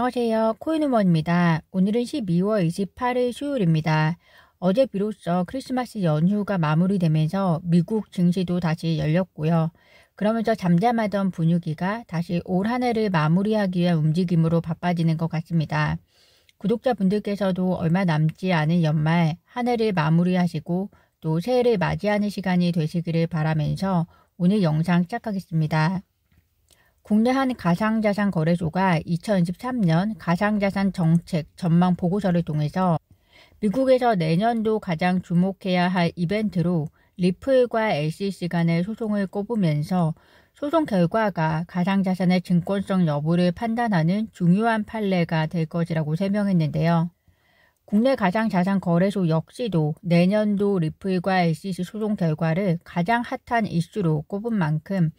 안녕하세요. 코인우먼입니다. 오늘은 12월 28일 수요일입니다. 어제 비로소 크리스마스 연휴가 마무리되면서 미국 증시도 다시 열렸고요. 그러면서 잠잠하던 분위기가 다시 올 한 해를 마무리하기 위한 움직임으로 바빠지는 것 같습니다. 구독자분들께서도 얼마 남지 않은 연말 한 해를 마무리하시고 또 새해를 맞이하는 시간이 되시기를 바라면서 오늘 영상 시작하겠습니다. 국내 한 가상자산 거래소가 2023년 가상자산 정책 전망 보고서를 통해서 미국에서 내년도 가장 주목해야 할 이벤트로 리플과 SEC 간의 소송을 꼽으면서 소송 결과가 가상자산의 증권성 여부를 판단하는 중요한 판례가 될 것이라고 설명했는데요. 국내 가상자산 거래소 역시도 내년도 리플과 SEC 소송 결과를 가장 핫한 이슈로 꼽은 만큼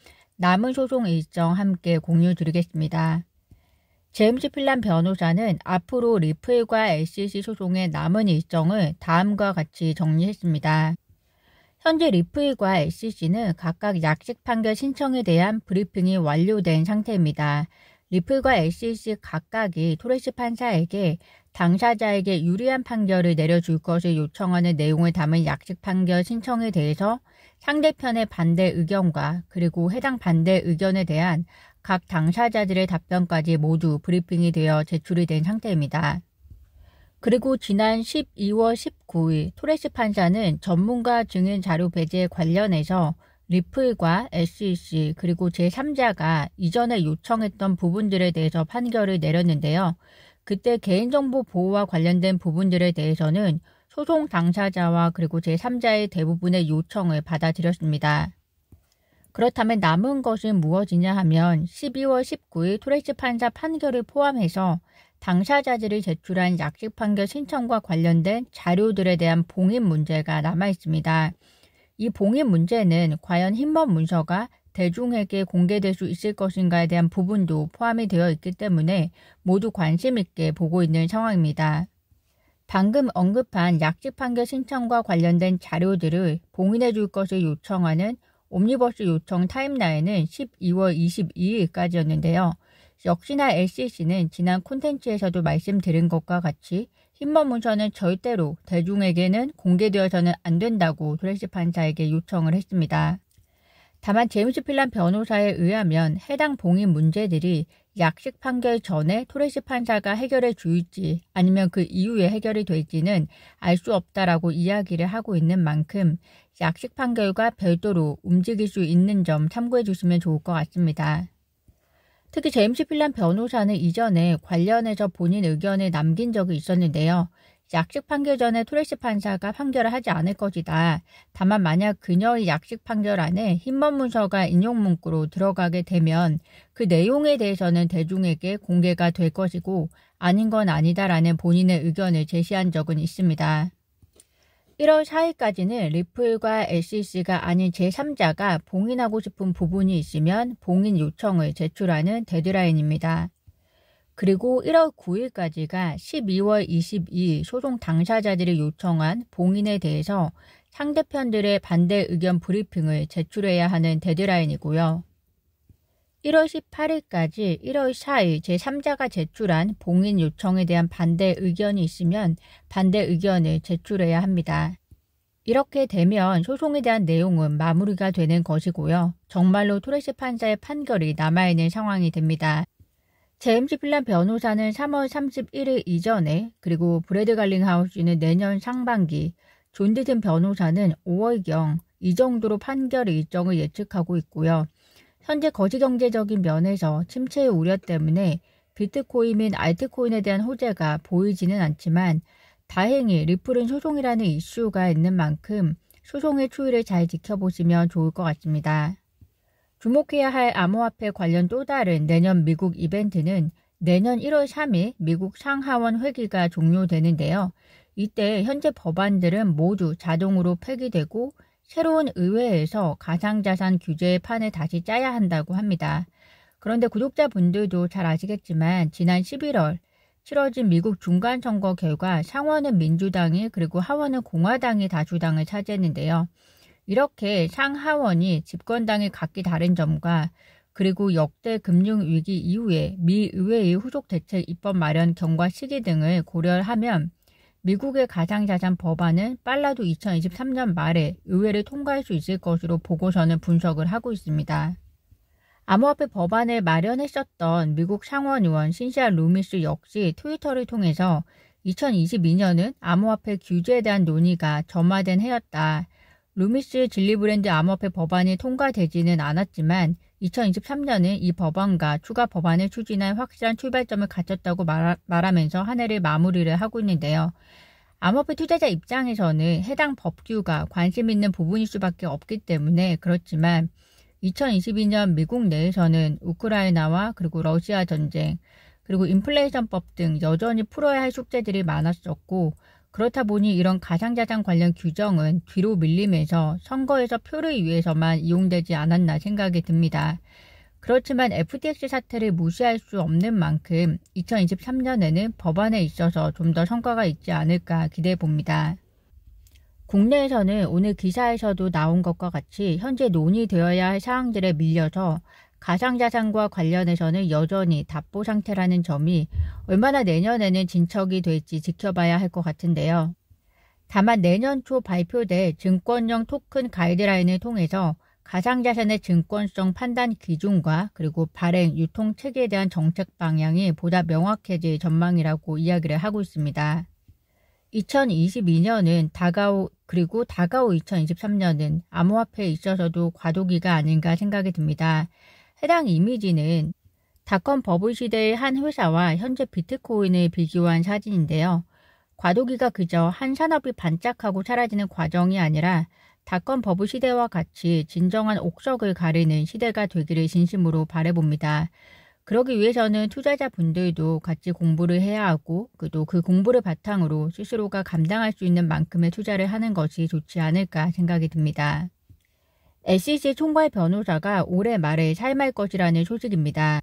남은 소송 일정 함께 공유드리겠습니다. 제임스 필란 변호사는 앞으로 리플과 SEC 소송의 남은 일정을 다음과 같이 정리했습니다. 현재 리플과 SEC는 각각 약식 판결 신청에 대한 브리핑이 완료된 상태입니다. 리플과 SEC 각각이 토레스 판사에게 당사자에게 유리한 판결을 내려줄 것을 요청하는 내용을 담은 약식 판결 신청에 대해서 상대편의 반대 의견과 그리고 해당 반대 의견에 대한 각 당사자들의 답변까지 모두 브리핑이 되어 제출이 된 상태입니다. 그리고 지난 12월 19일 토레스 판사는 전문가 증인 자료 배제에 관련해서 리플과 SEC 그리고 제3자가 이전에 요청했던 부분들에 대해서 판결을 내렸는데요. 그때 개인정보 보호와 관련된 부분들에 대해서는 소송 당사자와 그리고 제3자의 대부분의 요청을 받아들였습니다. 그렇다면 남은 것은 무엇이냐 하면 12월 19일 토레스 판사 판결을 포함해서 당사자들이 제출한 약식 판결 신청과 관련된 자료들에 대한 봉인 문제가 남아있습니다. 이 봉인 문제는 과연 흰번 문서가 대중에게 공개될 수 있을 것인가에 대한 부분도 포함이 되어 있기 때문에 모두 관심 있게 보고 있는 상황입니다. 방금 언급한 약식 판결 신청과 관련된 자료들을 봉인해 줄 것을 요청하는 옴니버스 요청 타임라인은 12월 22일까지였는데요. 역시나 SEC는 지난 콘텐츠에서도 말씀드린 것과 같이 흰번 문서는 절대로 대중에게는 공개되어서는 안 된다고 토레스 판사에게 요청을 했습니다. 다만 제임스 필란 변호사에 의하면 해당 봉인 문제들이 약식 판결 전에 토레스 판사가 해결해 줄지 아니면 그 이후에 해결이 될지는 알 수 없다라고 이야기를 하고 있는 만큼 약식 판결과 별도로 움직일 수 있는 점 참고해 주시면 좋을 것 같습니다. 특히 제임스 필란 변호사는 이전에 관련해서 본인 의견을 남긴 적이 있었는데요. 약식 판결 전에 토레스 판사가 판결을 하지 않을 것이다. 다만 만약 그녀의 약식 판결 안에 흰번 문서가 인용 문구로 들어가게 되면 그 내용에 대해서는 대중에게 공개가 될 것이고 아닌 건 아니다라는 본인의 의견을 제시한 적은 있습니다. 1월 4일까지는 리플과 SEC가 아닌 제3자가 봉인하고 싶은 부분이 있으면 봉인 요청을 제출하는 데드라인입니다. 그리고 1월 9일까지가 12월 22일 소송 당사자들이 요청한 봉인에 대해서 상대편들의 반대 의견 브리핑을 제출해야 하는 데드라인이고요. 1월 18일까지 1월 4일 제3자가 제출한 봉인 요청에 대한 반대 의견이 있으면 반대 의견을 제출해야 합니다. 이렇게 되면 소송에 대한 내용은 마무리가 되는 것이고요. 정말로 토레스 판사의 판결이 남아있는 상황이 됩니다. 제임스 필란 변호사는 3월 31일 이전에 그리고 브래드 갈링하우스는 내년 상반기, 존 디든 변호사는 5월경 이 정도로 판결 일정을 예측하고 있고요. 현재 거시경제적인 면에서 침체의 우려 때문에 비트코인 및 알트코인에 대한 호재가 보이지는 않지만 다행히 리플은 소송이라는 이슈가 있는 만큼 소송의 추이를 잘 지켜보시면 좋을 것 같습니다. 주목해야 할 암호화폐 관련 또 다른 내년 미국 이벤트는 내년 1월 3일 미국 상하원 회기가 종료되는데요. 이때 현재 법안들은 모두 자동으로 폐기되고 새로운 의회에서 가상자산 규제의 판을 다시 짜야 한다고 합니다. 그런데 구독자분들도 잘 아시겠지만 지난 11월 치러진 미국 중간선거 결과 상원은 민주당이 그리고 하원은 공화당이 다수당을 차지했는데요. 이렇게 상하원이 집권당이 각기 다른 점과 그리고 역대 금융위기 이후에 미 의회의 후속 대책 입법 마련 경과 시기 등을 고려하면 미국의 가상자산 법안은 빨라도 2023년 말에 의회를 통과할 수 있을 것으로 보고서는 분석을 하고 있습니다. 암호화폐 법안을 마련했었던 미국 상원의원 신시아 루미스 역시 트위터를 통해서 2022년은 암호화폐 규제에 대한 논의가 점화된 해였다. 루미스 진리브랜드 암호화폐 법안이 통과되지는 않았지만 2023년은 이 법안과 추가 법안을 추진할 확실한 출발점을 갖췄다고 말하면서 한 해를 마무리를 하고 있는데요. 암호화폐 투자자 입장에서는 해당 법규가 관심 있는 부분일 수밖에 없기 때문에 그렇지만 2022년 미국 내에서는 우크라이나와 그리고 러시아 전쟁, 그리고 인플레이션법 등 여전히 풀어야 할 숙제들이 많았었고 그렇다 보니 이런 가상자산 관련 규정은 뒤로 밀리면서 선거에서 표를 위해서만 이용되지 않았나 생각이 듭니다. 그렇지만 FTX 사태를 무시할 수 없는 만큼 2023년에는 법안에 있어서 좀 더 성과가 있지 않을까 기대해 봅니다. 국내에서는 오늘 기사에서도 나온 것과 같이 현재 논의되어야 할 사항들에 밀려서 가상자산과 관련해서는 여전히 답보 상태라는 점이 얼마나 내년에는 진척이 될지 지켜봐야 할 것 같은데요. 다만 내년 초 발표될 증권형 토큰 가이드라인을 통해서 가상자산의 증권성 판단 기준과 그리고 발행, 유통 체계에 대한 정책 방향이 보다 명확해질 전망이라고 이야기를 하고 있습니다. 2022년은 다가오 2023년은 암호화폐에 있어서도 과도기가 아닌가 생각이 듭니다. 해당 이미지는 닷컴 버블 시대의 한 회사와 현재 비트코인을 비교한 사진인데요. 과도기가 그저 한 산업이 반짝하고 사라지는 과정이 아니라 닷컴 버블 시대와 같이 진정한 옥석을 가리는 시대가 되기를 진심으로 바라봅니다. 그러기 위해서는 투자자분들도 같이 공부를 해야 하고 또 그 공부를 바탕으로 스스로가 감당할 수 있는 만큼의 투자를 하는 것이 좋지 않을까 생각이 듭니다. SEC 총괄 변호사가 올해 말에 사임할 것이라는 소식입니다.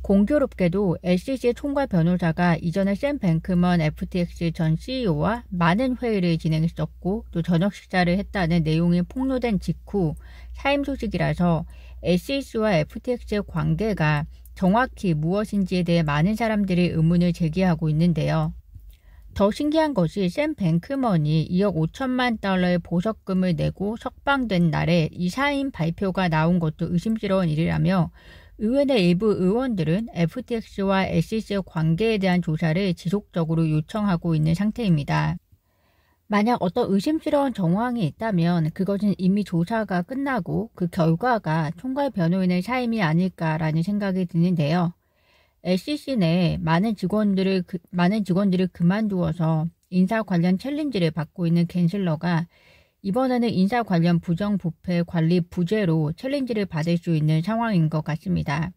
공교롭게도 SEC 총괄 변호사가 이전에 샘 뱅크먼 FTX 전 CEO와 많은 회의를 진행했었고 또 저녁 식사를 했다는 내용이 폭로된 직후 사임 소식이라서 SEC와 FTX의 관계가 정확히 무엇인지에 대해 많은 사람들이 의문을 제기하고 있는데요. 더 신기한 것이 샘 뱅크먼이 2억 5천만 달러의 보석금을 내고 석방된 날에 이 사임 발표가 나온 것도 의심스러운 일이라며 의회 내 일부 의원들은 FTX와 SEC의 관계에 대한 조사를 지속적으로 요청하고 있는 상태입니다. 만약 어떤 의심스러운 정황이 있다면 그것은 이미 조사가 끝나고 그 결과가 총괄 변호인의 사임이 아닐까라는 생각이 드는데요. SEC 내 많은 직원들을 그만두어서 인사 관련 챌린지를 받고 있는 갠슬러가 이번에는 인사 관련 부정부패 관리 부재로 챌린지를 받을 수 있는 상황인 것 같습니다.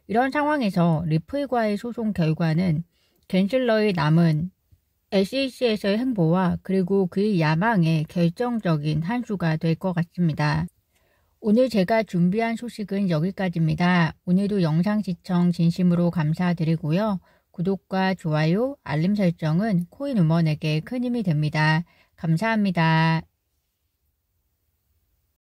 이런 상황에서 리플과의 소송 결과는 갠슬러의 남은 SEC에서의 행보와 그리고 그의 야망의 결정적인 한 수가 될 것 같습니다. 오늘 제가 준비한 소식은 여기까지입니다. 오늘도 영상 시청 진심으로 감사드리고요. 구독과 좋아요, 알림 설정은 코인 우먼에게 큰 힘이 됩니다. 감사합니다.